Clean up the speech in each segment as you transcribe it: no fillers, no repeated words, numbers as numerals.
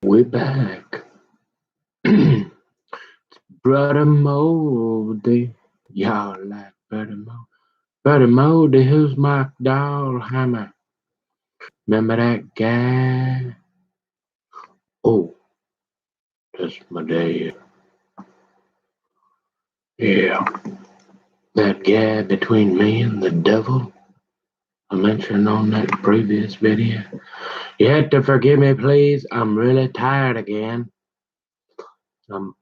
We're back. Brother Moldy. Y'all like Brother Moldy? Brother Moldy, who's Mark Dahlheimer? Remember that guy? Oh, that's my dad. Yeah, that guy between me and the devil I mentioned on that previous video. You had to forgive me, please. I'm really tired again.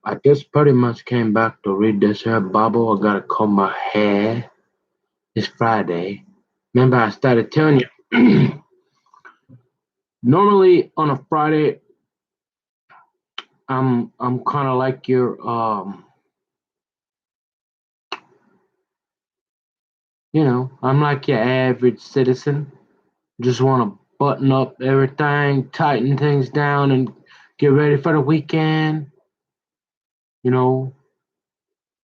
I just pretty much came back to read this here Bible. I gotta comb my hair. It's Friday. Remember, I started telling you. Normally on a Friday, I'm kind of like your I'm like your average citizen. Just want to button up everything, tighten things down, and get ready for the weekend. You know,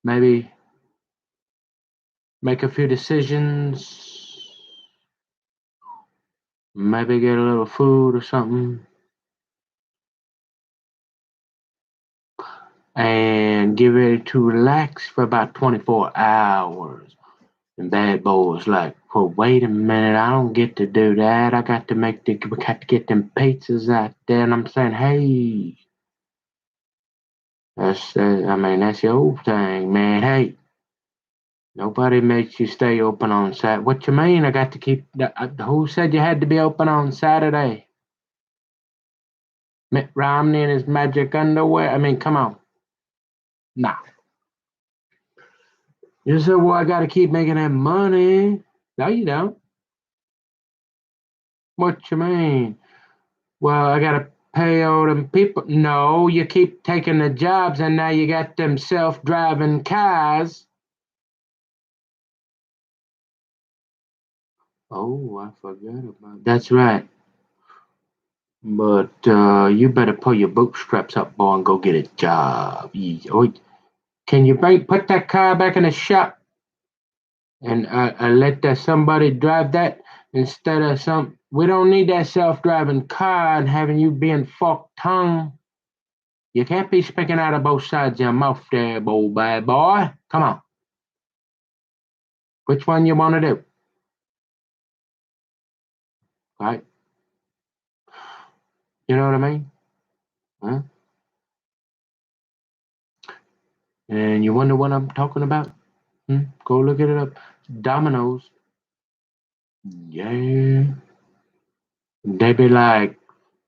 maybe make a few decisions, maybe get a little food or something, and get ready to relax for about 24 hours. And Bad Boy was like, well, wait a minute, I don't get to do that. I got to we got to get them pizzas out there. And I'm saying, hey, that's the old thing, man. Hey, nobody makes you stay open on Saturday. What you mean? I got to keep, who said you had to be open on Saturday? Mitt Romney and his magic underwear? I mean, come on. Nah. You said, well, I got to keep making that money. No, you don't. What you mean? Well, I gotta pay all them people. No, you keep taking the jobs and now you got them self-driving cars. Oh, I forgot about that's right. But you better pull your bootstraps up, boy, and go get a job. Oh, can you put that car back in the shop and let that somebody drive that instead of some? We don't need that self-driving car and having you being forked tongue. You can't be speaking out of both sides of your mouth there, bad boy. Come on. Which one you want to do? Right? You know what I mean? Huh? And you wonder what I'm talking about? Go look it up. Dominoes. Yeah. They be like,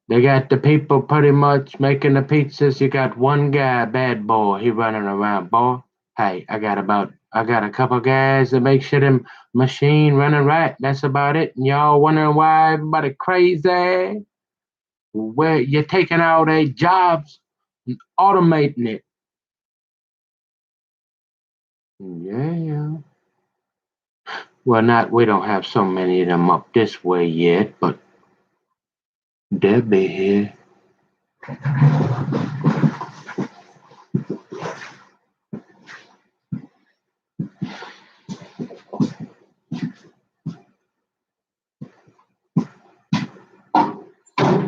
they got the people pretty much making the pizzas. You got one guy, bad boy, he running around, boy. Hey, I got a couple guys that make sure them machine running right. That's about it. And y'all wondering why everybody crazy? Where you're taking all their jobs and automating it. Yeah, yeah. Well, not we don't have so many of them up this way yet, but they'll be here.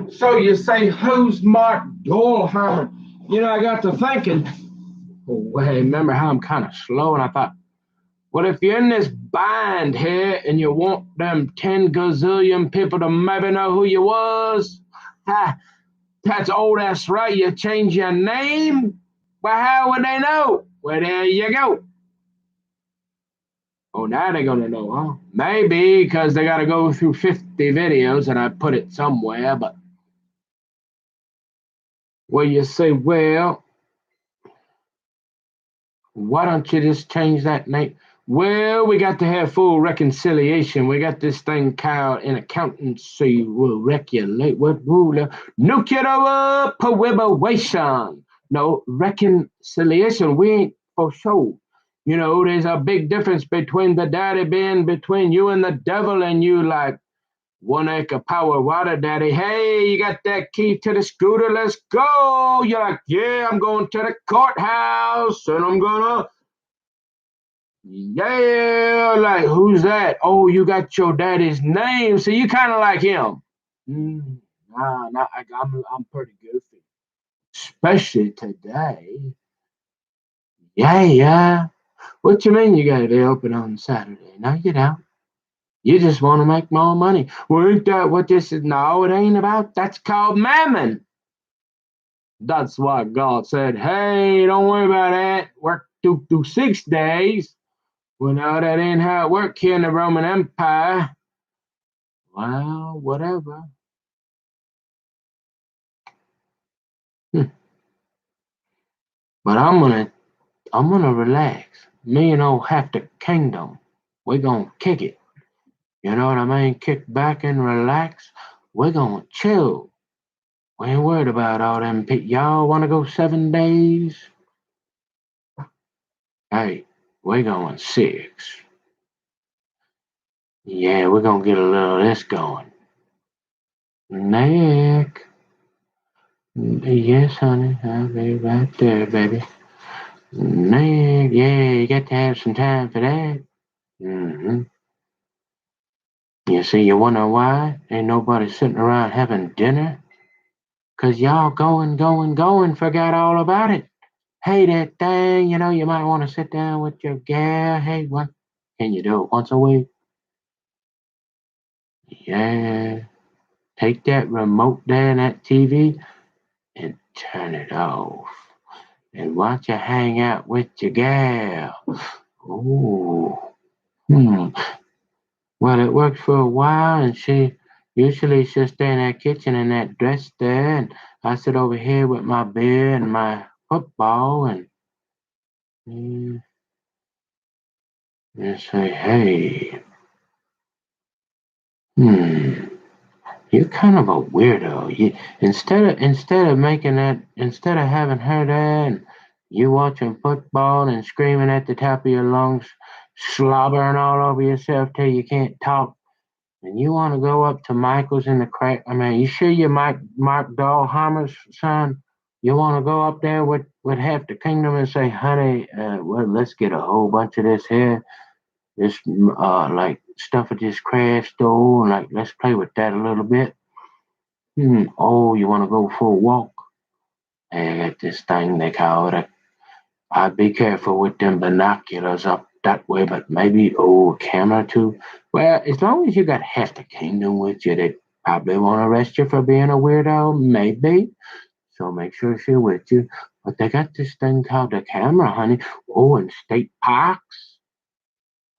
So you say, who's Mark Dahlheimer? I got to thinking, well, hey, remember how I'm kind of slow? And I thought, well, if you're in this bind here and you want them 10 gazillion people to maybe know who you was, that's old ass right. You change your name? Well, how would they know? Well, there you go. Oh, now they're gonna know, huh? Maybe because they gotta go through 50 videos and I put it somewhere, but well, you say, well, why don't you just change that name? Well, we got to have full reconciliation. We got this thing called an accountancy will regulate what rule nuclear prohibition. No reconciliation. We ain't for sure. There's a big difference between the daddy being between you and the devil, and you like 1 acre power water daddy. Hey, you got that key to the scooter? Let's go. You're like, yeah, I'm going to the courthouse and I'm gonna, yeah, like, who's that? Oh, you got your daddy's name. So you kind of like him. Nah, I'm pretty goofy. especially today. Yeah. What you mean you gotta be open on Saturday? No, you don't. You just want to make more money. Well, ain't that what this is? No, it ain't about. That's called mammon. That's why God said, hey, don't worry about that. Work do 6 days. Well, no, that ain't how it worked here in the Roman Empire. Well, whatever. Hmm. But I'm gonna relax. Me and old half the kingdom. We're gonna kick it. You know what I mean? Kick back and relax. We're gonna chill. We ain't worried about all them people. Y'all wanna go 7 days? Hey, we're going 6. Yeah, we're gonna get a little of this going. Nick. Yes, honey. I'll be right there, baby. Nick, yeah, you got to have some time for that. Mm-hmm. You see, you wonder why ain't nobody sitting around having dinner? 'Cause y'all going, forgot all about it. Hey, that thing, you might want to sit down with your gal. Hey, what? Can you do it once a week? Yeah. Take that remote there and that TV and turn it off. And watch her hang out with your gal. Ooh. Hmm. Well, it worked for a while, and she'll stay in that kitchen in that dress there, and I sit over here with my beer and my football, mm, and say, hey, hmm, you're kind of a weirdo. Instead of having her there and you watching football and screaming at the top of your lungs, slobbering all over yourself till you can't talk. And you want to go up to Michael's in the crack? I mean, you sure you're Mark Dahlheimer's son? You want to go up there with half the kingdom and say, honey, well, let's get a whole bunch of this here, this like stuff at this craft store, and like let's play with that a little bit. Oh, you want to go for a walk? Hey, I got this thing they call it. I'd be careful with them binoculars up that way, but maybe a camera too. Well, as long as you got half the kingdom with you, they probably won't arrest you for being a weirdo, maybe. So make sure she's with you. But they got this thing called the camera, honey. Oh, in state parks.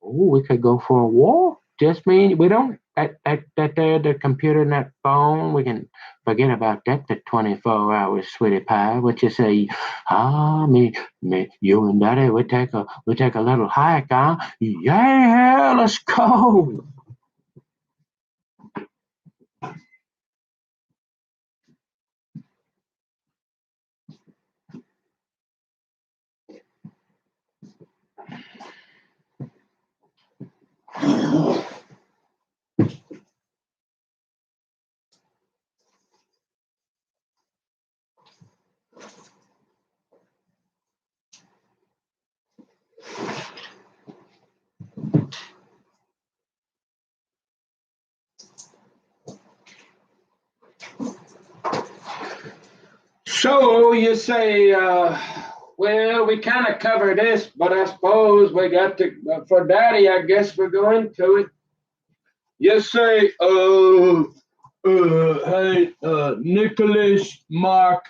Oh, we could go for a walk. Just me. We don't that there the computer and that phone. We can forget about that. The 24 hours, sweetie pie. What you say? Me, you and Daddy. We take a little hike, huh? Yeah, let's go. So you say, well, we kind of covered this, but I suppose we got to for Daddy. I guess we're going to it. You say, hey, Nicholas Mark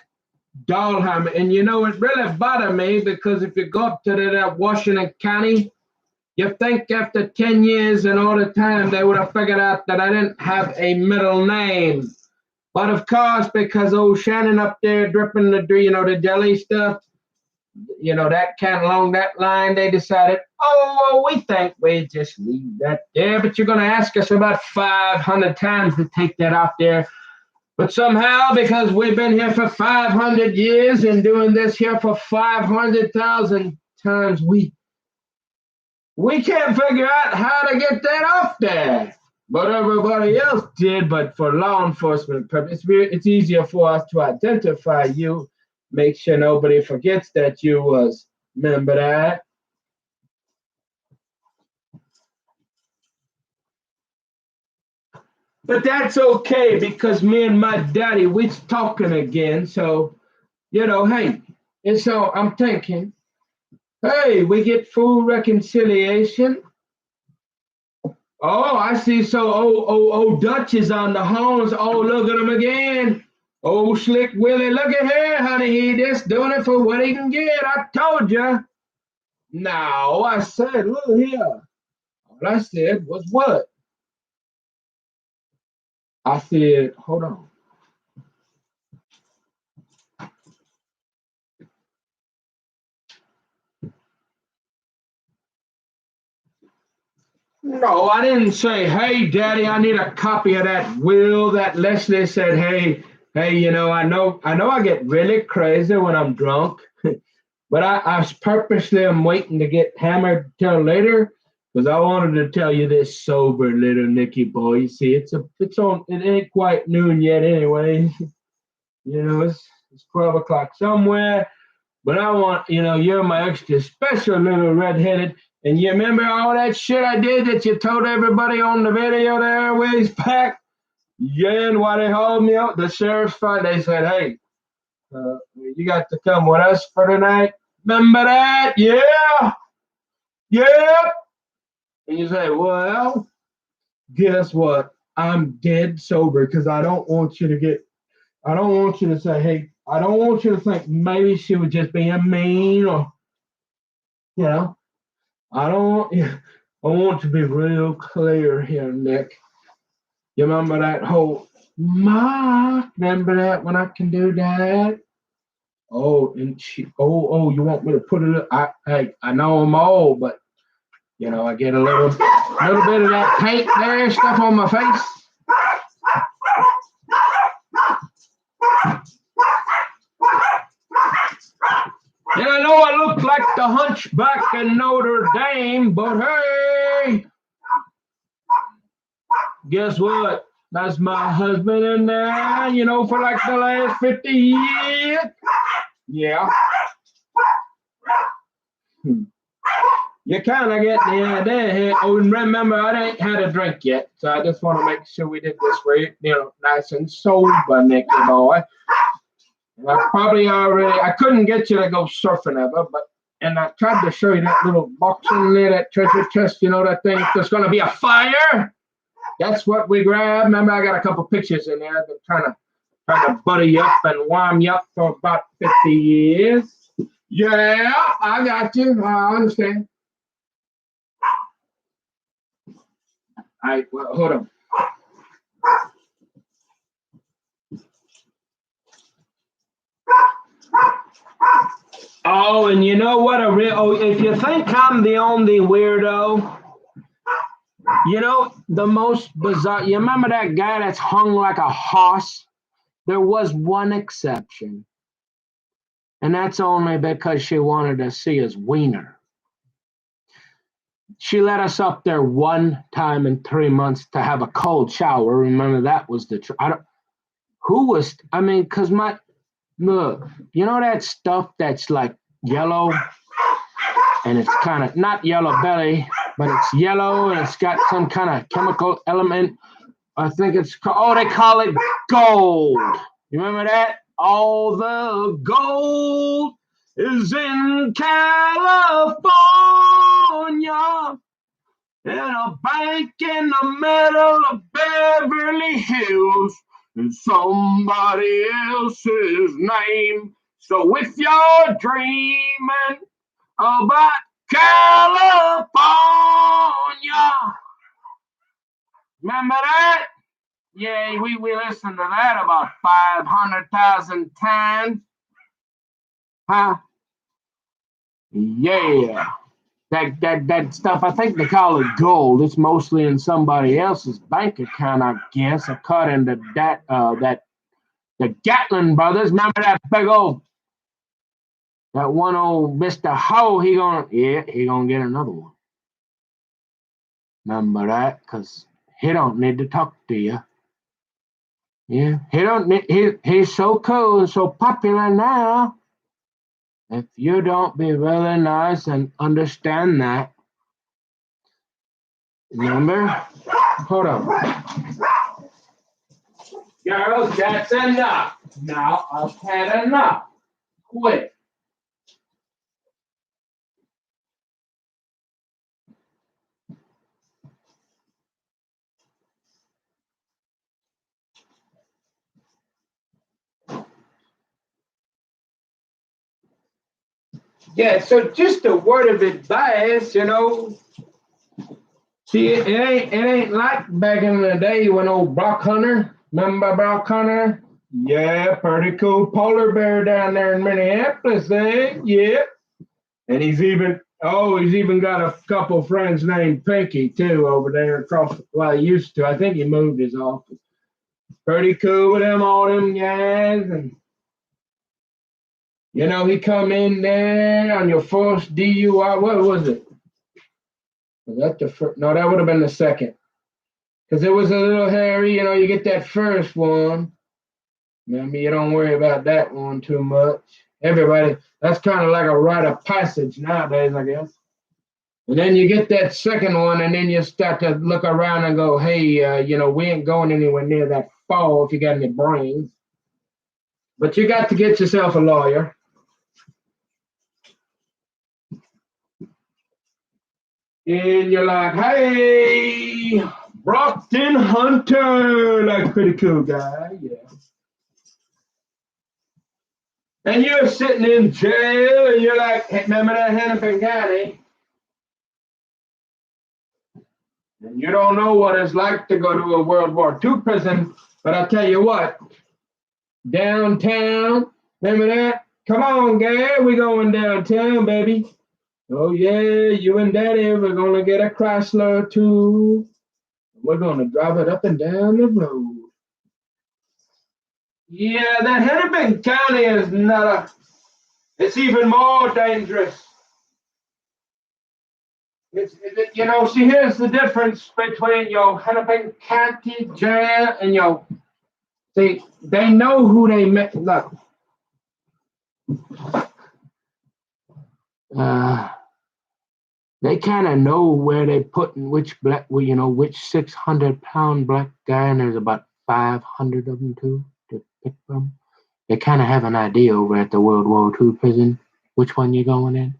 Dahlheimer. And it really bothered me because if you go up to that Washington County, you think after 10 years and all the time they would have figured out that I didn't have a middle name. But of course, because old Shannon up there dripping the deli stuff, that kind along that line, they decided, oh, we think we just leave that there, but you're going to ask us about 500 times to take that off there. But somehow, because we've been here for 500 years and doing this here for 500,000 times, we can't figure out how to get that off there. But everybody else did. But for law enforcement purposes, it's easier for us to identify you, make sure nobody forgets that you was. Remember that? But that's okay because me and my daddy, we're talking again. So Hey, and so I'm thinking, hey, we get full reconciliation. Oh, I see. So, old Dutch is on the horns. Oh, look at him again. Old Slick Willie, look at here, honey. He just doing it for what he can get. I told you. No, I said, look here. All I said was what? I said, hold on. No, I didn't say, hey, Daddy, I need a copy of that will that Leslie said, hey, I know I get really crazy when I'm drunk, but I purposely am waiting to get hammered till later because I wanted to tell you this sober little Nicky boy. You see, it ain't quite noon yet anyway. It's 12 o'clock somewhere. But I want, you're my extra special little redheaded. And you remember all that shit I did that you told everybody on the video there ways back? Yeah, and why they hauled me out, the sheriff's fight, they said, hey, you got to come with us for tonight. Remember that? Yeah, yeah. And you say, well, guess what? I'm dead sober because I don't want you to say, hey, I don't want you to think maybe she was just being mean or, you know, I don't. I want to be real clear here, Nick. You remember that whole Ma? Remember that when I can do that? Oh, and you want me to put it? I know I'm old, but I get a little bit of that paint there stuff on my face. And I know I look like the hunchback in Notre Dame, but hey, guess what? That's my husband in there, for like the last 50 years. Yeah. You kind of get the idea here. Oh, and remember, I ain't had a drink yet, so I just want to make sure we did this right, nice and sober, Nicky boy. And I couldn't get you to go surfing ever, and I tried to show you that little box in there, that treasure chest, that thing. There's going to be a fire. That's what we grabbed. Remember, I got a couple pictures in there. I've been trying to butter you up and warm you up for about 50 years. Yeah, I got you. I understand. All right, well, hold on. Oh, and you know what? If you think I'm the only weirdo, the most bizarre. You remember that guy that's hung like a hoss? There was one exception, and that's only because she wanted to see his wiener. She let us up there one time in 3 months to have a cold shower. Remember that was the who was because look, that stuff that's like yellow and it's kind of not yellow belly, but it's yellow and it's got some kind of chemical element. I think they call it gold. You remember that? All the gold is in California. In a bank in the middle of Beverly Hills, and somebody else's name. So if you're dreaming about California, remember that? Yeah, we listened to that about 500,000 times. Huh? Yeah. That stuff, I think they call it gold. It's mostly in somebody else's bank account, I guess, according to the Gatlin brothers. Remember that that one old Mr. Ho? He gonna get another one. Remember that? Cause he don't need to talk to you. Yeah, he don't need. He's so cool and so popular now. If you don't be really nice and understand that, remember? Hold on. Girls, that's enough. Now I've had enough. Quick. Yeah, so just a word of advice, See, it ain't like back in the day when old Brock Hunter, remember Brock Hunter? Yeah, pretty cool polar bear down there in Minneapolis, eh? Yeah. And he's even got a couple friends named Pinky too over there across. Well, he used to. I think he moved his office. Pretty cool with all them guys, and he come in there on your first DUI. What was it? Was that the first? No, that would have been the second. Because it was a little hairy. You get that first one. You don't worry about that one too much. Everybody, that's kind of like a rite of passage nowadays, I guess. And then you get that second one, and then you start to look around and go, hey, we ain't going anywhere near that fall if you got any brains. But you got to get yourself a lawyer. And you're like, hey, Brockton Hunter, like pretty cool guy, yeah. And you're sitting in jail, and you're like, hey, remember that Hennepin County? And you don't know what it's like to go to a World War II prison, but I'll tell you what, downtown, remember that? Come on, Gary, we going downtown, baby. Oh, yeah, you and Daddy, we're going to get a Chrysler, too. We're going to drive it up and down the road. Yeah, that Hennepin County is it's even more dangerous. See, here's the difference between your Hennepin County jail and see, they know who they met. Look, they kind of know where they putting which 600-pound black guy, and there's about 500 of them too to pick from. They kind of have an idea over at the World War II prison which one you're going in.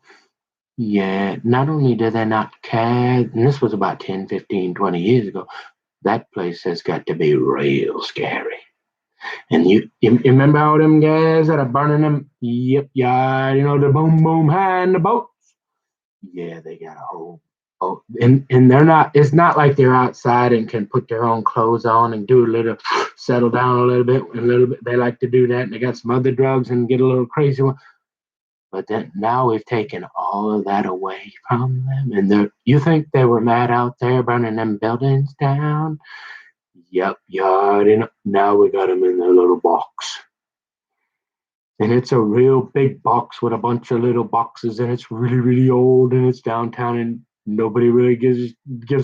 Yeah, not only do they not care, and this was about 10, 15, 20 years ago, that place has got to be real scary. And you remember all them guys that are burning them? Yep, yeah, the boom, boom, high in the boats? Yeah, they got a whole. Oh, and they're not. It's not like they're outside and can put their own clothes on and do a little, settle down a little bit. They like to do that, and they got some other drugs and get a little crazy one. But then now we've taken all of that away from them, and you think they were mad out there burning them buildings down? Yep, yeah. Now we got them in their little box. And it's a real big box with a bunch of little boxes, and it's really, really old, and it's downtown, and nobody really gives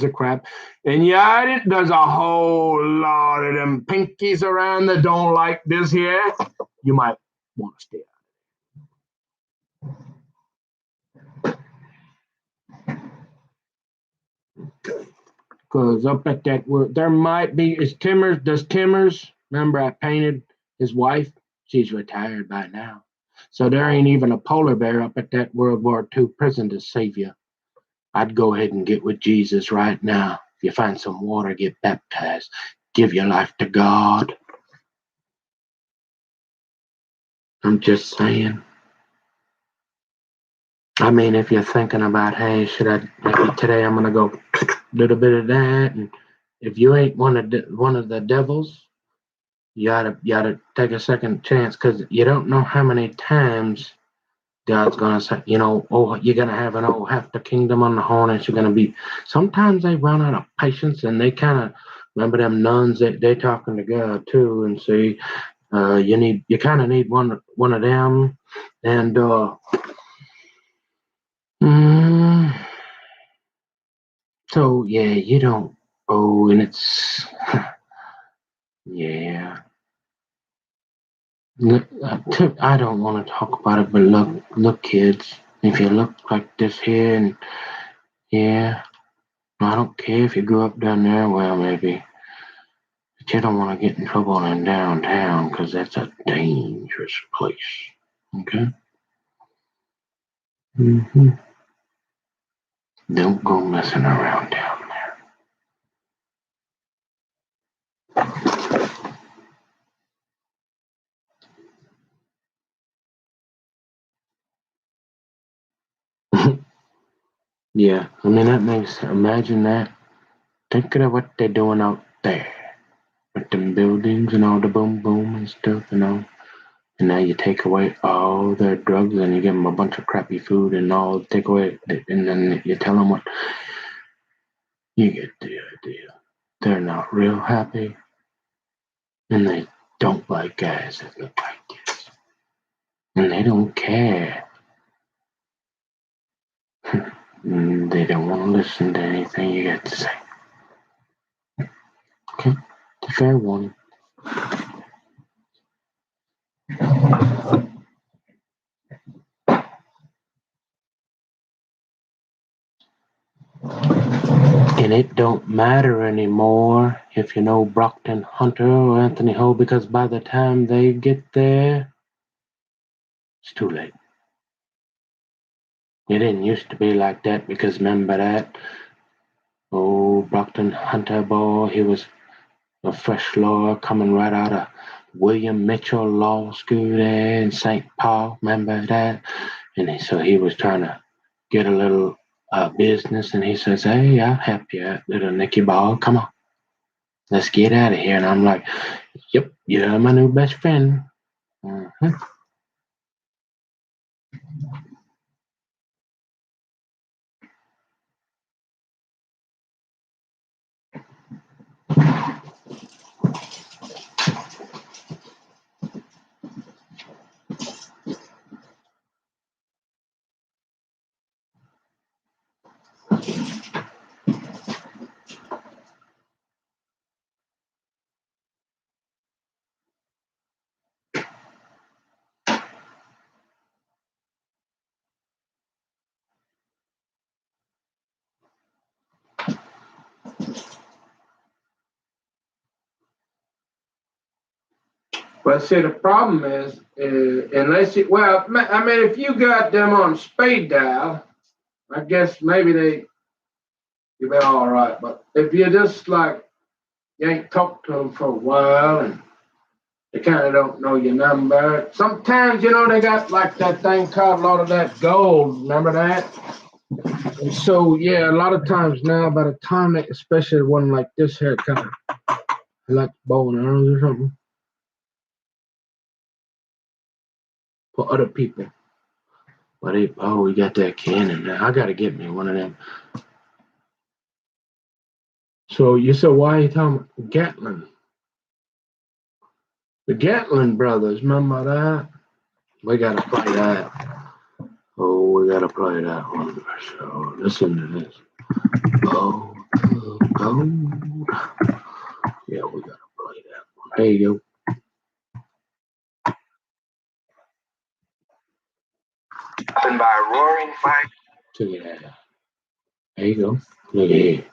a crap. And yeah, there's a whole lot of them pinkies around that don't like this here. You might want to stay out. Because up at that, there might be, does Timmers, remember I painted his wife? She's retired by now. So there ain't even a polar bear up at that World War II prison to save you. I'd go ahead and get with Jesus right now. If you find some water, get baptized. Give your life to God. I'm just saying. I mean, if you're thinking about, hey, maybe today I'm going to go a little bit of that. And if you ain't one of the devils, you gotta take a second chance, because you don't know how many times God's gonna say, you're gonna have an old half the kingdom on the horn, and you're gonna be. Sometimes they run out of patience, and they kind of remember them nuns that they talking to God too, and see, you kind of need one of them, and so yeah, you don't. Oh, and it's yeah. I don't want to talk about it, but look, kids. If you look like this here, and yeah, I don't care if you grew up down there. Well, maybe, but you don't want to get in trouble in downtown, because that's a dangerous place. Okay. Mm-hmm. Don't go messing around down there. Yeah, I mean that makes. Imagine that. Think of what they're doing out there with them buildings and all the boom boom and stuff and all. And now you take away all their drugs and you give them a bunch of crappy food and all take away, and then you tell them what you get the idea. They're not real happy and they don't like guys that look like this. And they don't care. They don't want to listen to anything you got to say. Okay? It's a fair warning. And it don't matter anymore if you know Brockton Hunter or Anthony Ho, because by the time they get there, it's too late. It didn't used to be like that, because remember that? Oh, Brockton Hunter boy, he was a fresh lawyer coming right out of William Mitchell Law School there in St. Paul. Remember that? And so he was trying to get a little business, and he says, "Hey, I'll help you out, little Nicky Ball. Come on, let's get out of here." And I'm like, "Yep, you're my new best friend." Mm-hmm. But see, the problem is, unless you, well, I mean, if you got them on speed dial, I guess maybe you'll be all right. But if you just like, you ain't talked to them for a while and they kind of don't know your number. Sometimes, they got like that thing called a lot of that gold. Remember that? And so, yeah, a lot of times now, by the time they, especially one like this here, kind of like bow and arrows or something for other people. But we got that cannon now. I got to get me one of them. So you said, why are you talking about Gatlin? The Gatlin brothers, remember that? We got to play that. Oh, we got to play that one. So listen to this. Oh, oh. Yeah, we got to play that one. There you go. By roaring fire. Check it out. There you go. Look at here.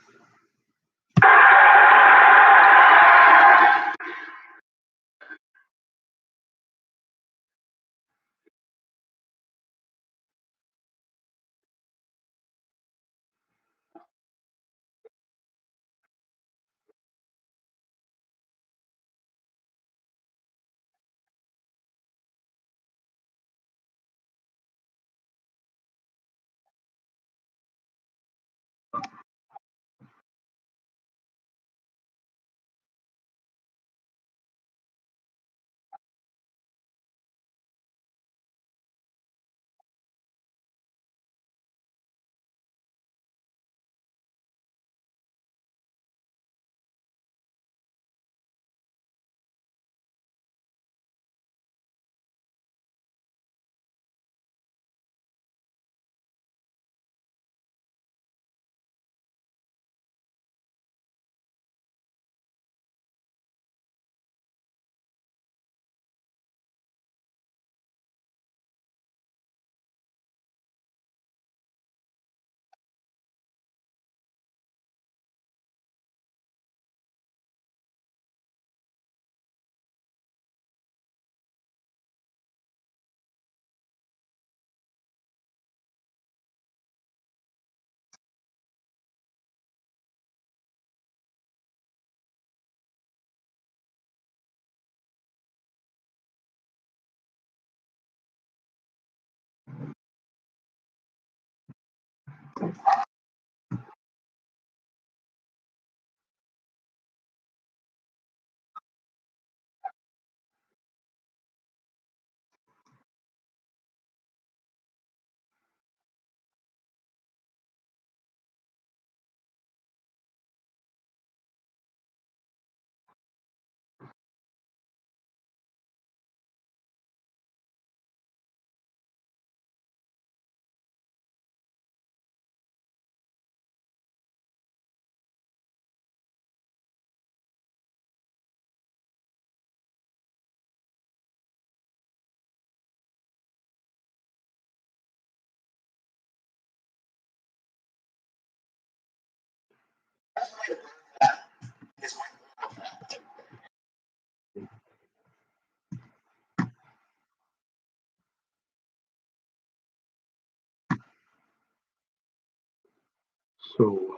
So,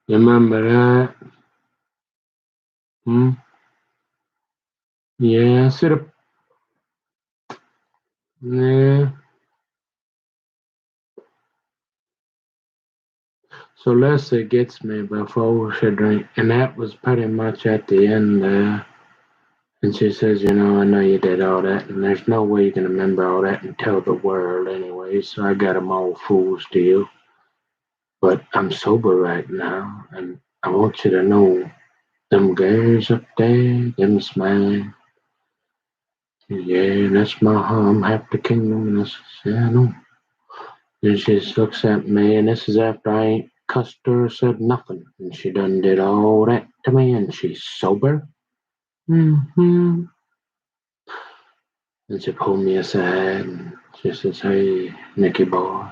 remember that? Hmm? Yeah, sit up. Yeah. So Leslie gets me before she drink, and that was pretty much at the end there. And she says, I know you did all that, and there's no way you can remember all that and tell the world anyway, so I got 'em all fools to you. But I'm sober right now, and I want you to know them girls up there, them smiling. Yeah, that's my home, half the kingdom, and I says, yeah, I know. And she just looks at me, and this is after I ain't cussed her or said nothing. And she done did all that to me, and she's sober. Mm-hmm. And she pulled me aside, and she says, hey, Nicky boy,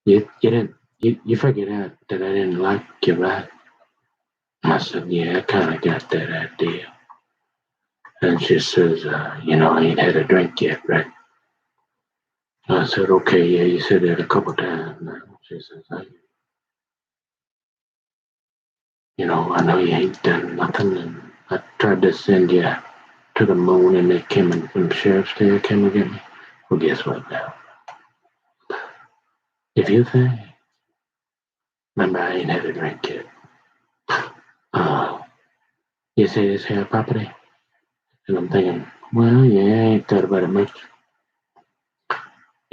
you figured out that I didn't like you, right? I said, yeah, I kind of got that idea. And she says, I ain't had a drink yet, right? I said, okay, yeah, you said that a couple times now. She says, hey, I know you ain't done nothing, and I tried to send you to the moon, and they came in from the sheriff's there, came to get me. Well, guess what now? If you think, remember, I ain't had a drink yet. Uh, you say this here property? And I'm thinking, well, yeah, I ain't thought about it much.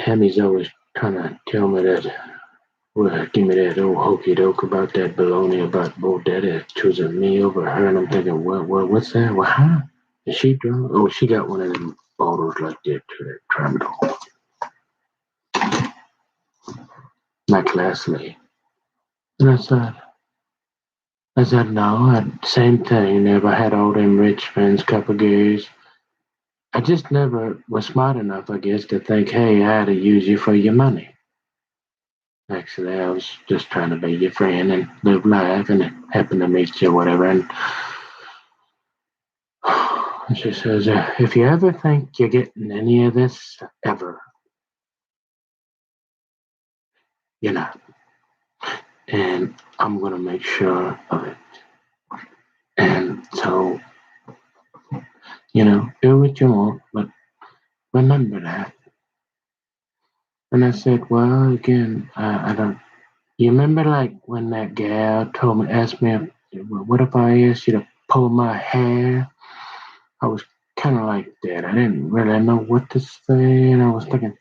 Tammy's always trying to tell me that, well, give me that old hokey doke about that baloney about Bo Daddy choosing me over her. And I'm thinking, what's that? Well, huh? Is she drunk? Oh, she got one of them bottles like that, tramadol. Not lastly. And I said, no, same thing. Never had all them rich friends, couple girls. I just never was smart enough, I guess, to think, hey, I had to use you for your money. Actually, I was just trying to be your friend and live life and happen to meet you, whatever. And she says, if you ever think you're getting any of this, ever, you're not. And I'm going to make sure of it. And so, do what you want, but remember that. And I said, well, again, I don't. You remember, like, when that gal asked me, what if I asked you to pull my hair? I was kind of like that. I didn't really know what to say, and I was thinking,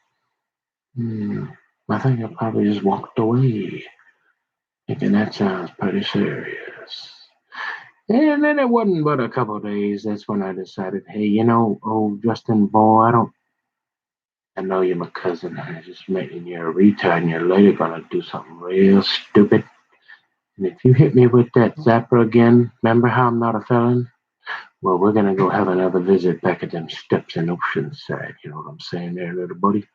hmm, I think I probably just walked away, thinking that sounds pretty serious. And then it wasn't but a couple of days. That's when I decided, hey, old Justin boy, I know you're my cousin. I just met you. You're a retard, and you're later gonna do something real stupid. And if you hit me with that zapper again, remember how I'm not a felon? Well, we're gonna go have another visit back at them steps in Oceanside. You know what I'm saying there, little buddy?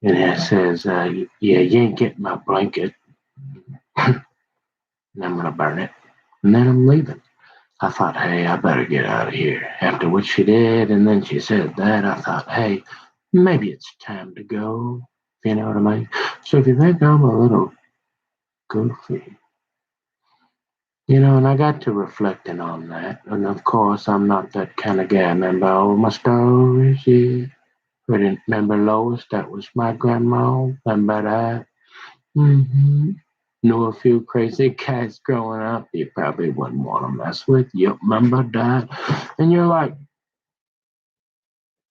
And it says, yeah, you ain't getting my blanket. And I'm gonna burn it. And then I'm leaving. I thought, hey, I better get out of here. After what she did, and then she said that, I thought, hey, maybe it's time to go. You know what I mean? So if you think I'm a little goofy, and I got to reflecting on that. And of course, I'm not that kind of guy. Remember all my stories? Yeah. Remember Lois? That was my grandma. Remember that? Mm-hmm. Knew a few crazy cats growing up you probably wouldn't want to mess with. You remember that? And you're like,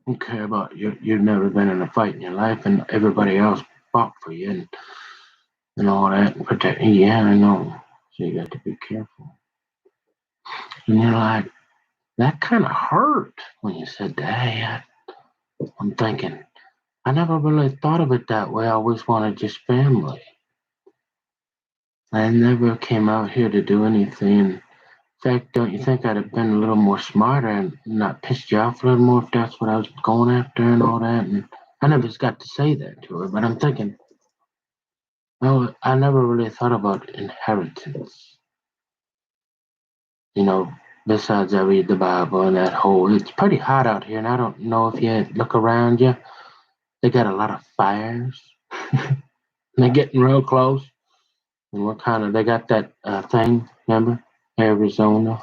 okay, but you've never been in a fight in your life, and everybody else fought for you and all that. And protect. Yeah, I know. So you got to be careful. And you're like, that kind of hurt when you said that. I'm thinking, I never really thought of it that way. I always wanted just family. I never came out here to do anything. In fact, don't you think I'd have been a little more smarter and not pissed you off a little more if that's what I was going after and all that? And I never got to say that to her, but I'm thinking, oh, I never really thought about inheritance. You know, besides I read the Bible and that whole, it's pretty hot out here, and I don't know if you look around you. They got a lot of fires. They're getting real close. And what kind of, they got that thing, remember? Arizona,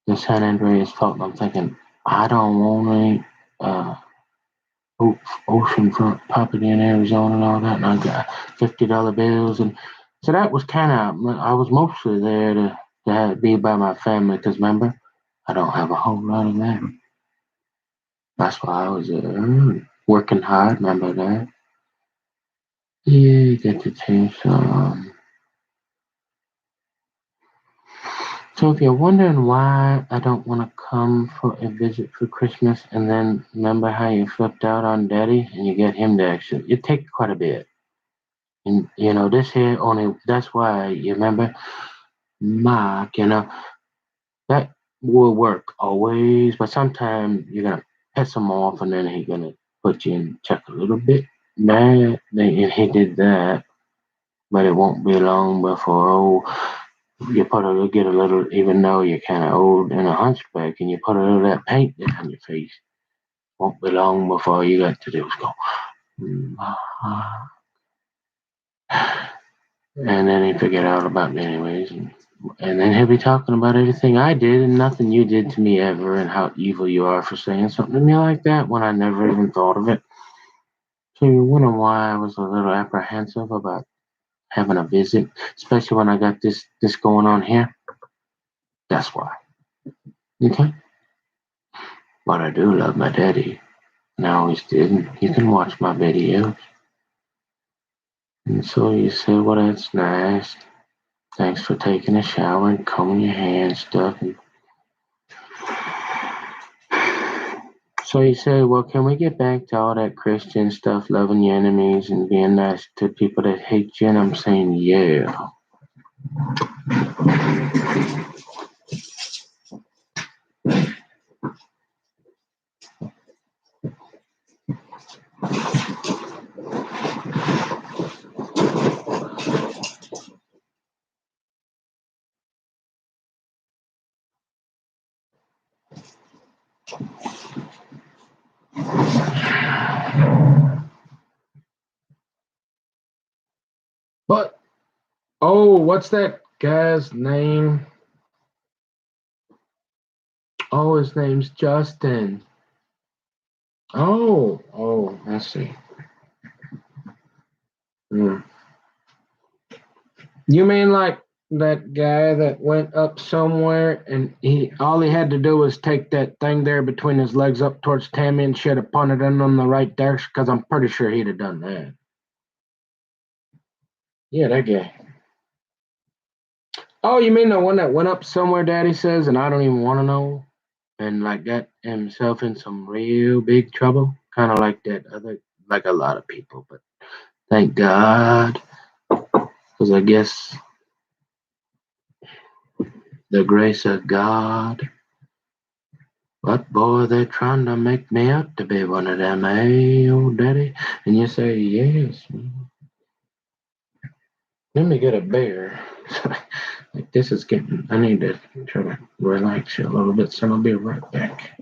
the San Andreas fault. I'm thinking, I don't want any oceanfront property in Arizona and all that. And I got $50 bills. And so that was kind of, I was mostly there to be by my family because remember, I don't have a whole lot of that. That's why I was working hard, remember that? Yeah, you get to change some. So if you're wondering why I don't want to come for a visit for Christmas, and then remember how you flipped out on Daddy, and you get him to actually, it takes quite a bit. And you know this here only. That's why you remember, Mark. You know that will work always, but sometimes you're gonna piss him off, and then he's gonna put you in check a little bit. That and he did that, but it won't be long before you get a little, even though you're kind of old and a hunchback, and you put a little of that paint down your face. Won't be long before you got to do is go, "Ah," and then he forget all about me anyways, and then he'll be talking about everything I did and nothing you did to me ever, and how evil you are for saying something to me like that when I never even thought of it. So you wonder why I was a little apprehensive about having a visit, especially when I got this going on here. That's why. Okay, but I do love my daddy. And I always did. And you can watch my videos. And so you say, well, that's nice. Thanks for taking a shower and combing your hair and stuff. And so you say, well, can we get back to all that Christian stuff, loving your enemies and being nice to people that hate you? And I'm saying, yeah. But, oh, what's that guy's name? Oh, his name's Justin. Oh, I see. Hmm. You mean like that guy that went up somewhere and he all he had to do was take that thing there between his legs up towards Tammy and should have punted in on the right direction? Because I'm pretty sure he'd have done that. Yeah, that guy. Oh, you mean the one that went up somewhere, Daddy says, and I don't even want to know, and like got himself in some real big trouble, kind of like that other, like a lot of people. But thank God, because I guess the grace of God. But boy, they're trying to make me out to be one of them, eh, old daddy? And you say, yes. Let me get a beer. Like this is getting, I need to try to relax you a little bit, so I'll be right back.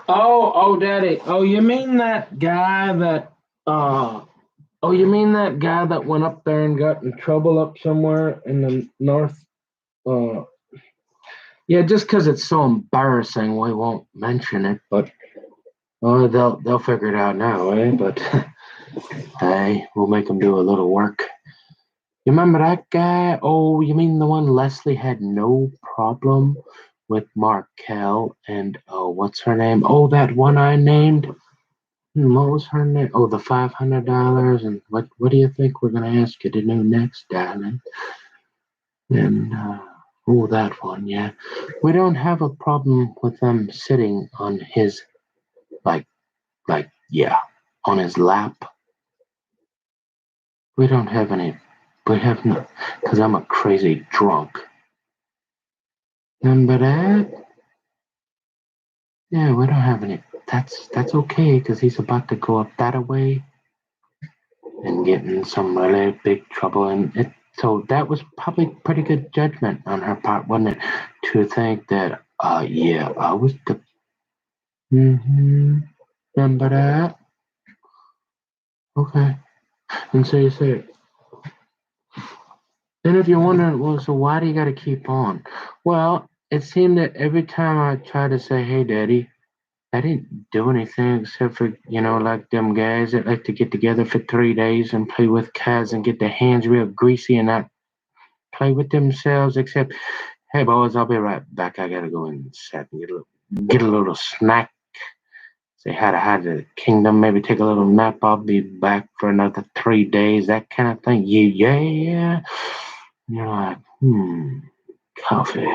Oh, Daddy. Oh, you mean that guy that oh, you mean that guy that went up there and got in trouble up somewhere in the north? Uh, yeah, just because it's so embarrassing, we won't mention it. But they'll figure it out now, eh? But hey, we'll make them do a little work. You remember that guy? Oh, you mean the one Leslie had no problem with Markel and oh, what's her name? Oh, that one I named. What was her name? Oh, the $500. And what do you think we're gonna ask you to do next, darling? And oh, that one, yeah. We don't have a problem with them sitting on his like yeah, on his lap. We don't have any. We have no, because I'm a crazy drunk. Remember that? Yeah, we don't have any. That's okay because he's about to go up that way and get in some really big trouble. And it so that was probably pretty good judgment on her part, wasn't it? To think that, yeah, I was the. Remember that? Okay. And so you say, then if you're wondering, well, so why do you got to keep on? Well, it seemed that every time I tried to say, hey, Daddy, I didn't do anything except for, like them guys that like to get together for 3 days and play with cats and get their hands real greasy and not play with themselves, except, hey, boys, I'll be right back. I got to go inside and get a little snack. Say hi to the kingdom, maybe take a little nap. I'll be back for another 3 days, that kind of thing. Yeah. You're like, coffee.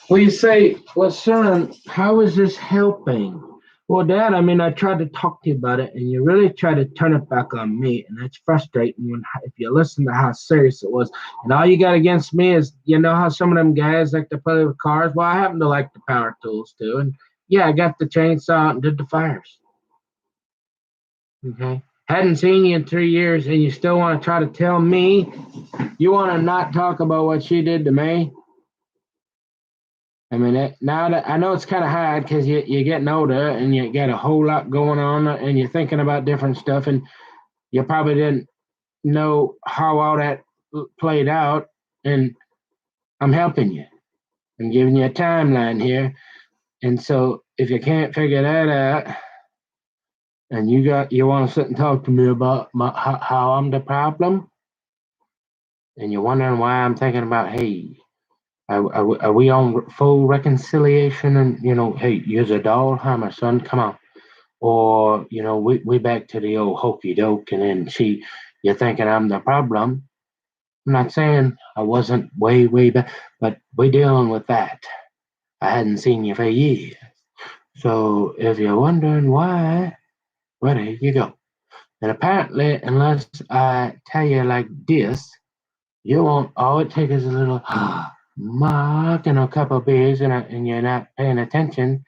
Well, you say, well, son, how is this helping? Well, Dad, I mean, I tried to talk to you about it, and you really tried to turn it back on me, and that's frustrating when if you listen to how serious it was. And all you got against me is, how some of them guys like to play with cars. Well, I happen to like the power tools too, and yeah, I got the chainsaw and did the fires. Okay, hadn't seen you in 3 years, and you still want to try to tell me you want to not talk about what she did to me? I mean, now that I know it's kind of hard because you're getting older and you got a whole lot going on and you're thinking about different stuff and you probably didn't know how all that played out. And I'm helping you. I'm giving you a timeline here. And so if you can't figure that out and you want to sit and talk to me about how I'm the problem and you're wondering why I'm thinking about, hey, are we on full reconciliation? And, hey, you're a Dahlheimer, son. Come on. Or, we back to the old hokey doke. And then you're thinking I'm the problem. I'm not saying I wasn't way back, but we're dealing with that. I hadn't seen you for years. So if you're wondering why, well, there you go. And apparently, unless I tell you like this, you won't. All it takes is a little mark and a couple of beers, and you're not paying attention,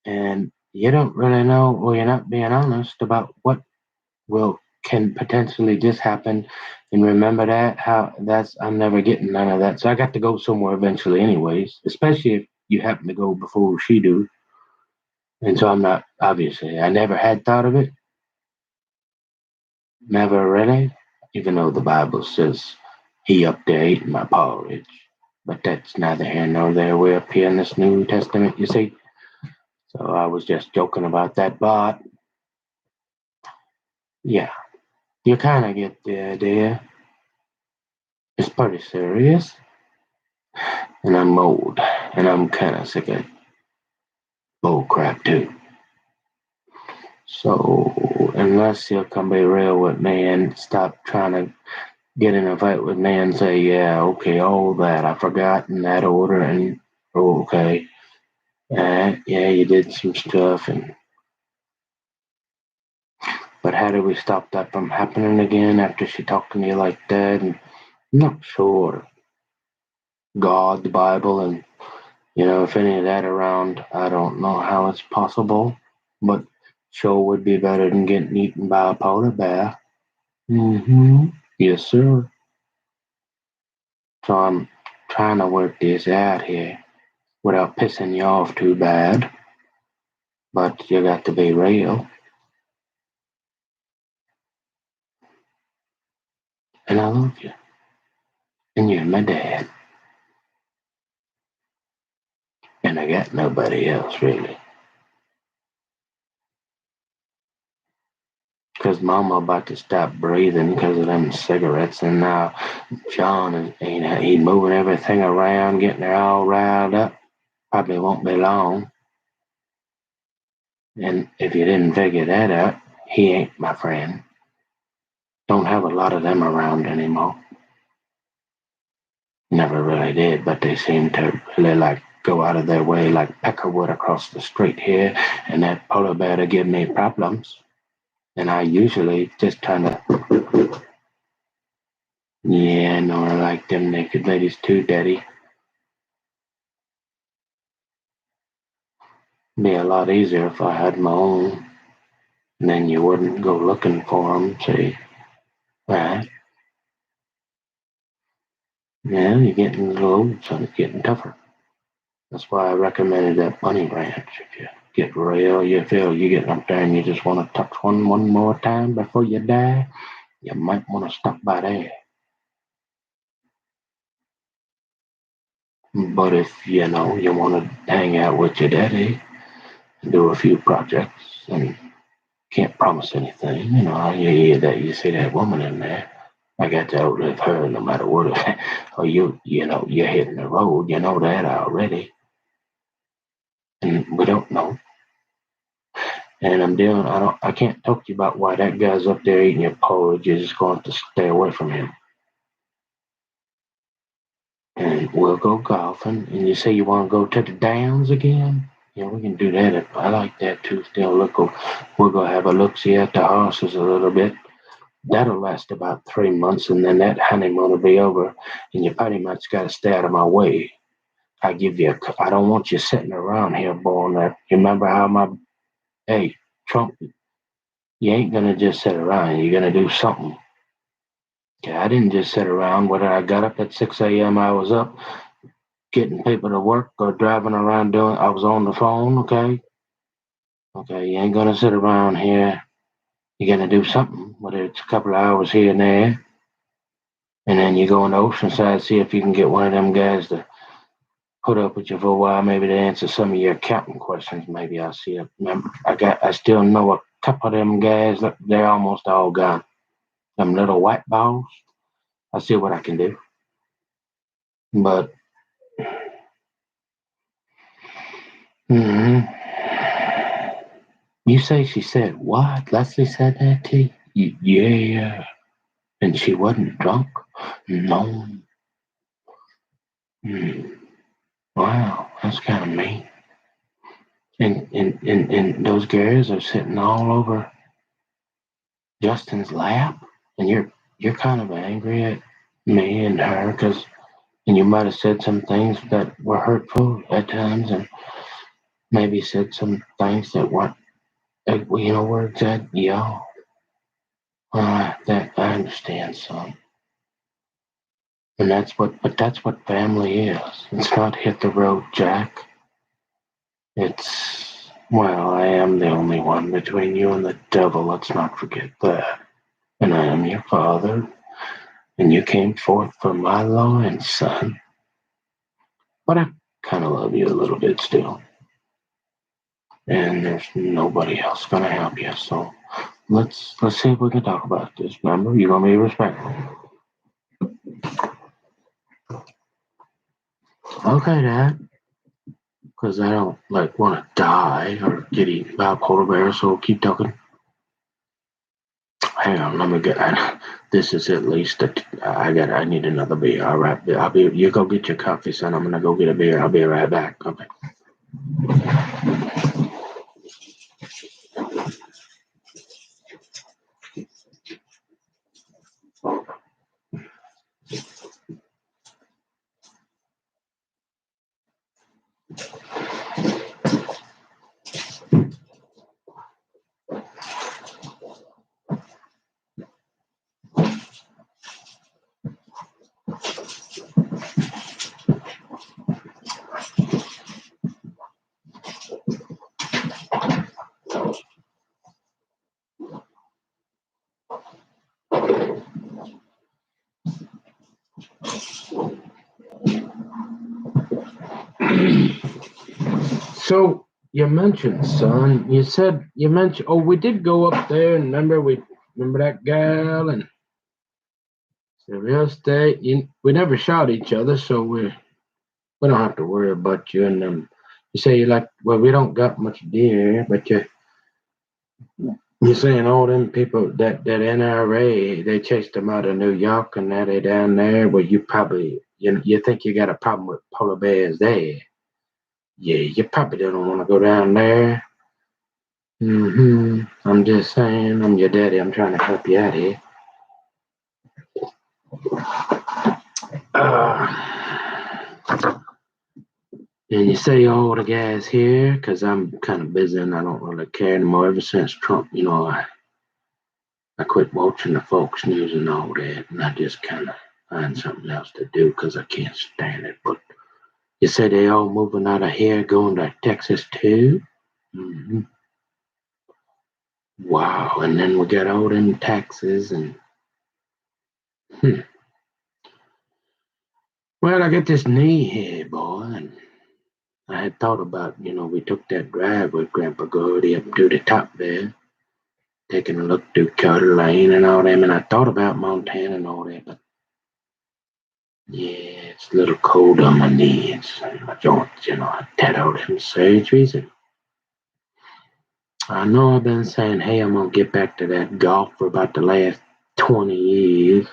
and you don't really know, or you're not being honest about what will can potentially just happen. And remember that how that's I'm never getting none of that. So I got to go somewhere eventually, anyways. Especially if you happen to go before she do. And so I'm not obviously. I never had thought of it. Never really, even though the Bible says he up there ate my porridge. But that's neither here nor there. We're up here in this New Testament, you see. So I was just joking about that, but yeah, you kind of get the idea. It's pretty serious, and I'm old, and I'm kind of sick of bull crap too. So unless you can be real with me and stop trying to get in a fight with me and say, yeah, okay, all that I forgot in that order, and okay, yeah, you did some stuff, and But how do we stop that from happening again after she talked to me like that? And I'm not sure. God, the Bible, and if any of that around, I don't know how it's possible. But sure would be better than getting eaten by a polar bear. Mm-hmm. Yes, sir. So I'm trying to work this out here without pissing you off too bad. But you got to be real. And I love you. And you're my dad. And I got nobody else, really. Because Mama about to stop breathing because of them cigarettes. And now John he's moving everything around, getting her all riled up. Probably won't be long. And if you didn't figure that out, he ain't my friend. Don't have a lot of them around anymore. Never really did, but they seem to really go out of their way like Peckerwood across the street here, and that polar bear to give me problems. And I usually just kind of, yeah, no, I like them naked ladies too, Daddy. Be a lot easier if I had my own. And then you wouldn't go looking for them, see? Right? Yeah, you're getting a little old, son. It's getting tougher. That's why I recommended that bunny ranch. If you get real, you feel you getting up there and you just want to touch one more time before you die, you might want to stop by there. But if you want to hang out with your daddy, do a few projects, and can't promise anything, you see that woman in there. I got to outlive her no matter what. Or you're hitting the road. You know that already, and we don't know. And I can't talk to you about why that guy's up there eating your porridge. You're just going to stay away from him. And we'll go golfing. And you say you want to go to the downs again? Yeah, we can do that. I like that too. Still, we'll go have a look-see at the horses a little bit. That'll last about 3 months, and then that honeymoon will be over, and you pretty much got to stay out of my way. I don't want you sitting around here, boy. You remember hey, Trump, you ain't gonna just sit around. You're gonna do something. Yeah, I didn't just sit around. Whether I got up at 6 a.m., I was up getting people to work or driving around I was on the phone, okay? Okay, you ain't gonna sit around here. You're gonna do something, whether it's a couple of hours here and there. And then you go on the Oceanside, see if you can get one of them guys to put up with you for a while, maybe to answer some of your accounting questions. Maybe I'll see it. I still know a couple of them guys. They're almost all gone. Them little white balls. I'll see what I can do. But mm-hmm. You say she said what? Leslie said that to you? Yeah. And she wasn't drunk? No. Wow, that's kind of mean. And those girls are sitting all over Justin's lap, and you're kind of angry at me and her and you might have said some things that were hurtful at times, and maybe said some things that weren't, words that that I understand some, and that's what family is. It's not hit the road, Jack. Well, I am the only one between you and the devil. Let's not forget that. And I am your father, and you came forth from my loins, son. But I kind of love you a little bit still. And there's nobody else gonna help you. So let's see if we can talk about this. Remember, you're gonna be respectful. Okay, Dad. Because I don't want to die or get eaten by a polar bear. So keep talking. Hang on, let me get. This is at least. I need another beer. All right, I'll be. You go get your coffee, son. I'm gonna go get a beer. I'll be right back. Okay. So you mentioned, son. You mentioned. Oh, we did go up there, and remember that gal and the real estate. We never shot each other, so we don't have to worry about you. And you say you like. Well, we don't got much deer, but you're saying all them people that NRA they chased them out of New York, and now they down there. Well, you think you got a problem with polar bears there? Yeah, you probably don't want to go down there. I'm just saying, I'm your daddy. I'm trying to help you out here. And you say all the guys here, because I'm kind of busy and I don't really care anymore. Ever since Trump, I quit watching the Fox News and all that, and I just kind of find something else to do because I can't stand it. But you say they all moving out of here, going to Texas too? Mm-hmm. Wow. And then we got all them taxes and. Well, I got this knee here, boy, and I had thought about, we took that drive with Grandpa Gordy up to the top there, taking a look through Coeur Lane and all them, and I thought about Montana and all that, but yeah, it's a little cold on my knees and my joints, I had all them surgeries, and I know I've been saying, hey, I'm going to get back to that golf for about the last 20 years,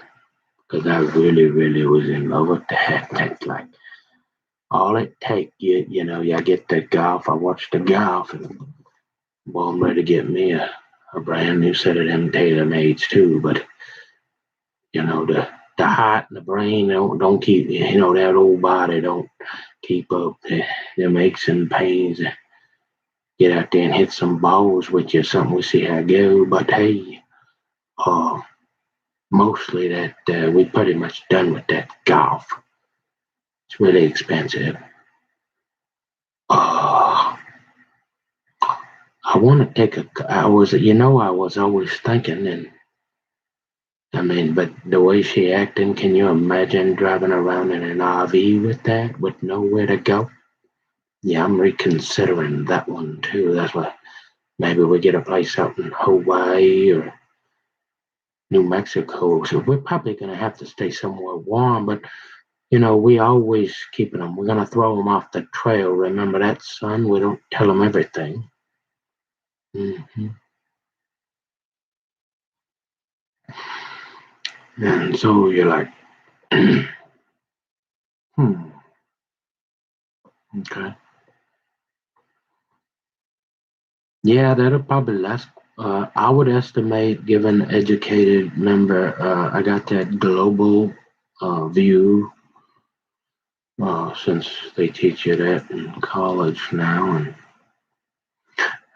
because I really, really was in love with that. That's like, all it takes, I get the golf, I watch the golf, and well, I'm ready to get me a brand new set of them tailor-mades too, but the heart and the brain don't keep that old body don't keep up them aches and pains. Get out there and hit some balls with you, something we see how it go. But hey, mostly that we pretty much done with that golf. It's really expensive. I want to take I was always thinking, and I mean, but the way she acting, can you imagine driving around in an RV with that, with nowhere to go? Yeah, I'm reconsidering that one too. That's why maybe we get a place out in Hawaii or New Mexico. So we're probably gonna have to stay somewhere warm, but we always keeping them. We're gonna throw them off the trail. Remember that, son? We don't tell them everything. hmm And so you're like, hmm, okay. Yeah, that'll probably last. I would estimate, given educated member, I got that global view since they teach you that in college now. And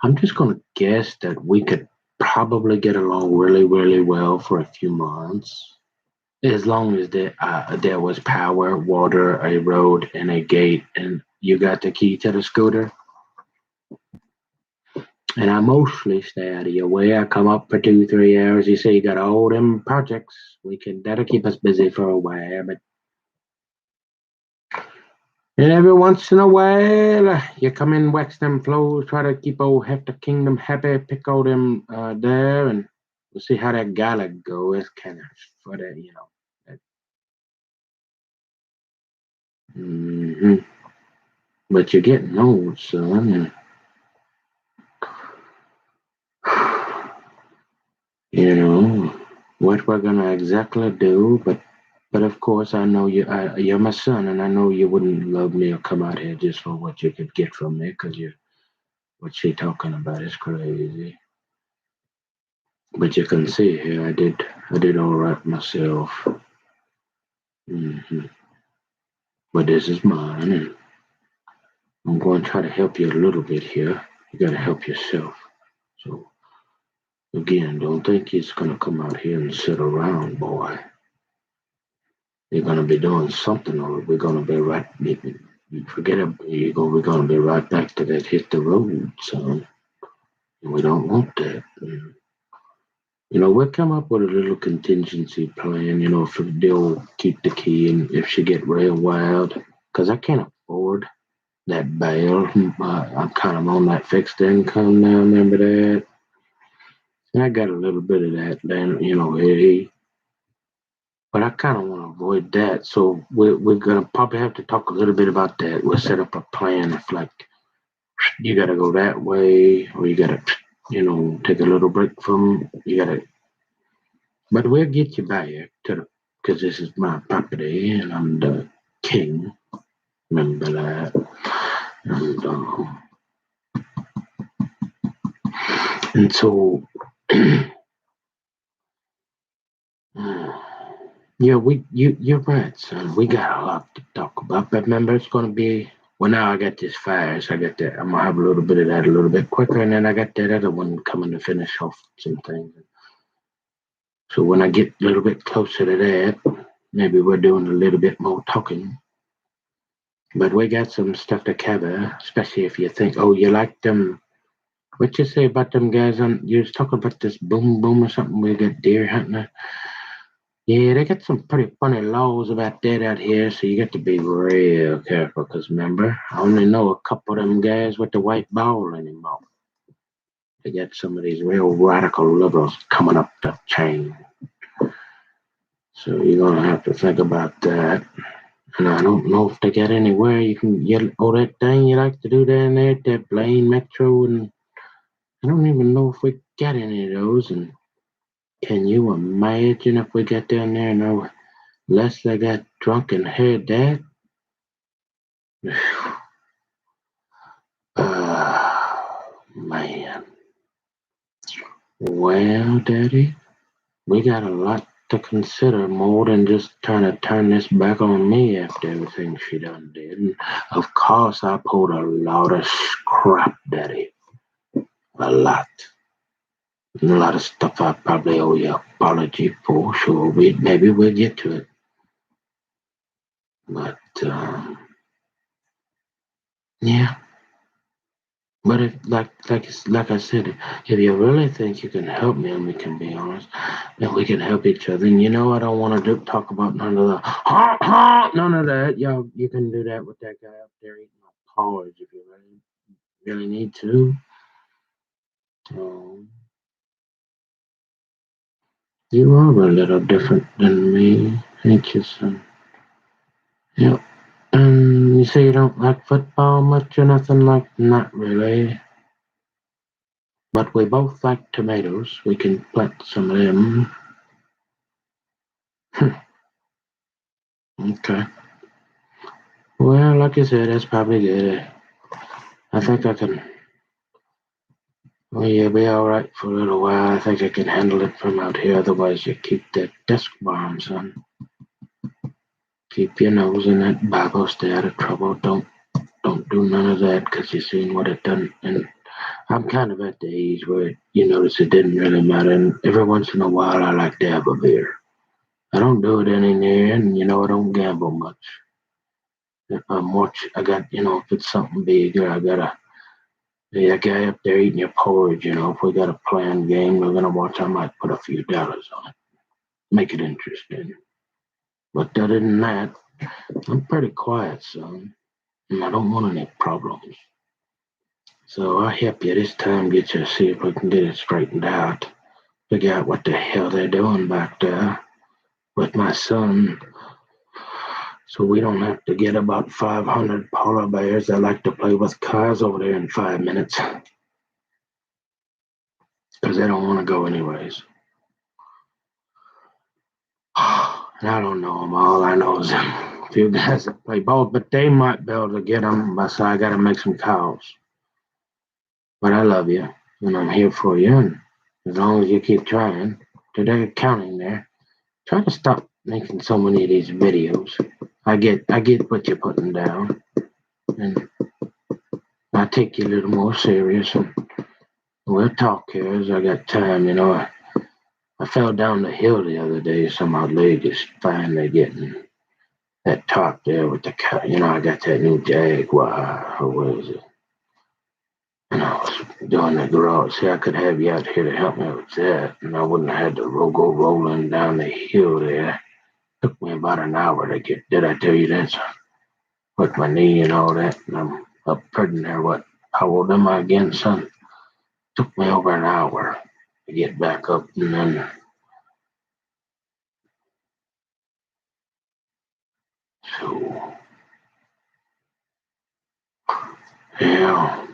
I'm just going to guess that we could probably get along really, really well for a few months. As long as there was power, water, a road, and a gate, and you got the key to the scooter. And I mostly stay out of your way. I come up for 2, 3 hours. You say you got all them projects. That'll keep us busy for a while. But and every once in a while, you come in, wax them flows, try to keep old Hefty Kingdom happy, pick all them there, and we'll see how that gala go. It's kind of for that. hmm But you're getting old, son. And, you know what we're gonna exactly do, but of course I know you're my son, and I know you wouldn't love me or come out here just for what you could get from me, because what she talking about is crazy. But you can see here, I did all right myself. hmm But this is mine, and I'm going to try to help you a little bit here. You got to help yourself. So again, don't think it's gonna come out here and sit around, boy. You're gonna be doing something, or we're gonna be right. Forget it. We're gonna be right back to that hit the road, son. And we don't want that. We'll come up with a little contingency plan. If they'll keep the key, and if she get real wild, because I can't afford that bail. I'm kind of on that fixed income now. Remember that? And I got a little bit of that. Then but I kind of want to avoid that. So we're gonna probably have to talk a little bit about that. We'll set up a plan. If like you got to go that way, or you got to take a little break from. You got to, but we'll get you back to the because this is my property and I'm the king. Remember that. And and so yeah, you're right, son. We got a lot to talk about. But remember, it's gonna be well. Now I got this fast. I got that. I'm gonna have a little bit of that a little bit quicker, and then I got that other one coming to finish off some things. So when I get a little bit closer to that, maybe we're doing a little bit more talking. But we got some stuff to cover, especially if you think, oh, you like them. What you say about them guys on? You was talking about this boom boom or something. We got deer hunting. Yeah, they got some pretty funny laws about that out here, so you got to be real careful. Cause remember, I only know a couple of them guys with the white ball anymore. They got some of these real radical liberals coming up the chain. So you're gonna have to think about that. And I don't know if they got anywhere you can get all that thing you like to do down there at that Blaine Metro, and I don't even know if we got any of those. And can you imagine if we got down there and Leslie got drunk and heard that? Man. Well, Daddy, we got a lot to consider more than just trying to turn this back on me after everything she done did. And of course, I pulled a lot of crap, Daddy. A lot. And a lot of stuff I probably owe you an apology for. Sure, maybe we'll get to it. But, yeah. But if, like I said, if you really think you can help me and we can be honest, and we can help each other, and I don't want to talk about none of none of that. Y'all, you can do that with that guy up there eating my porridge if you really need to. Um, you are a little different than me, ain't you, son? Yep. And you say you don't like football much or nothing like not really. But we both like tomatoes. We can plant some of them. Okay. Well, like I said, that's probably good. I think I can. Well, you'll be all right for a little while. I think I can handle it from out here. Otherwise, you keep that desk warm, son. Keep your nose in that Bible. Stay out of trouble. Don't do none of that because you seen what it done. And I'm kind of at the age where you notice it didn't really matter. And every once in a while, I like to have a beer. I don't do it any near, and I don't gamble much. If I'm watching, I got if it's something big, or I gotta. Yeah, guy up there eating your porridge, if we got a planned game we're gonna watch, I might put a few dollars on it. Make it interesting. But other than that, I'm pretty quiet, son. And I don't want any problems. So I'll help you this time, see if we can get it straightened out. Figure out what the hell they're doing back there with my son. So we don't have to get about 500 polar bears that like to play with cars over there in 5 minutes. Because they don't want to go anyways. And I don't know them all. I know is a few guys that play both, but they might be able to get them. So I got to make some calls. But I love you, and I'm here for you. And as long as you keep trying, today counting there, try to stop making so many of these videos. I get what you're putting down, and I take you a little more serious. And we'll talk here as I got time. I fell down the hill the other day, so my leg is finally getting that top there with the car. I got that new Jaguar, or what is it? And I was doing the garage. See, I could have you out here to help me with that, and I wouldn't have had to go rolling down the hill there. Took me about an hour to get. Did I tell you that? With my knee and all that, and up pretty near what? How old am I again, son? Took me over an hour to get back up, and then so yeah,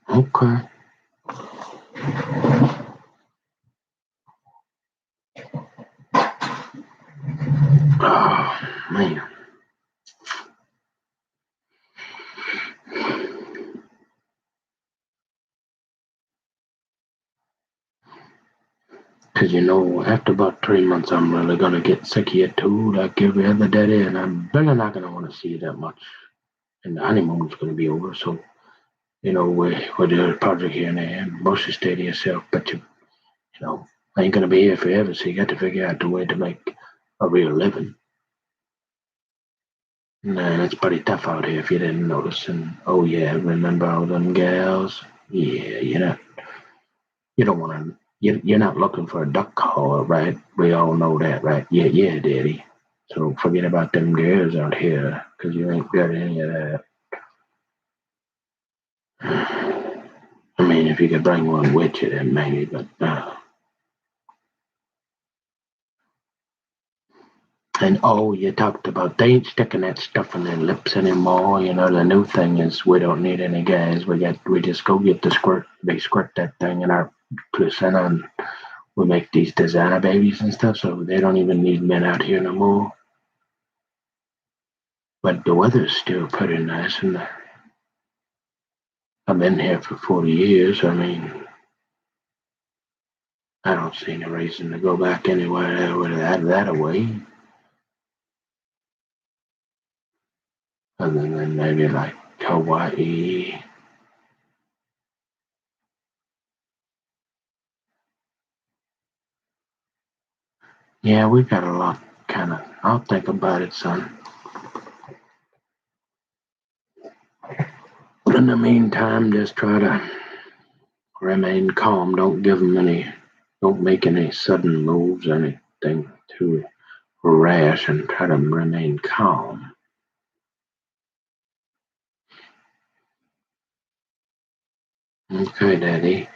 okay. Oh man, because after about 3 months, I'm really gonna get sick of you too, like every other daddy, and I'm really not gonna want to see you that much. And the honeymoon's gonna be over, so we do a project here and there, and mostly stay to yourself, but I ain't gonna be here forever, so you got to figure out the way to make a real living. And it's pretty tough out here if you didn't notice. And oh yeah, remember all them gals? Yeah, you don't want to. You're not looking for a duck call, right? We all know that, right? Yeah, yeah, Daddy. So forget about them girls out here, 'cause you ain't got any of that. I mean, if you could bring one with you, then maybe, but and oh, you talked about they ain't sticking that stuff in their lips anymore. The new thing is we don't need any guys. We just go get the squirt. They squirt that thing in our placenta, and we make these designer babies and stuff. So they don't even need men out here no more. But the weather's still pretty nice, and I've been here for 40 years. I mean, I don't see any reason to go back anywhere with that away, other than maybe like Hawaii. Yeah, we got a lot. Kind of. I'll think about it, son. In the meantime, just try to remain calm. Don't make any sudden moves, anything too rash, and try to remain calm. Okay, Daddy.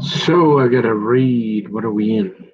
So I gotta read. What are we in?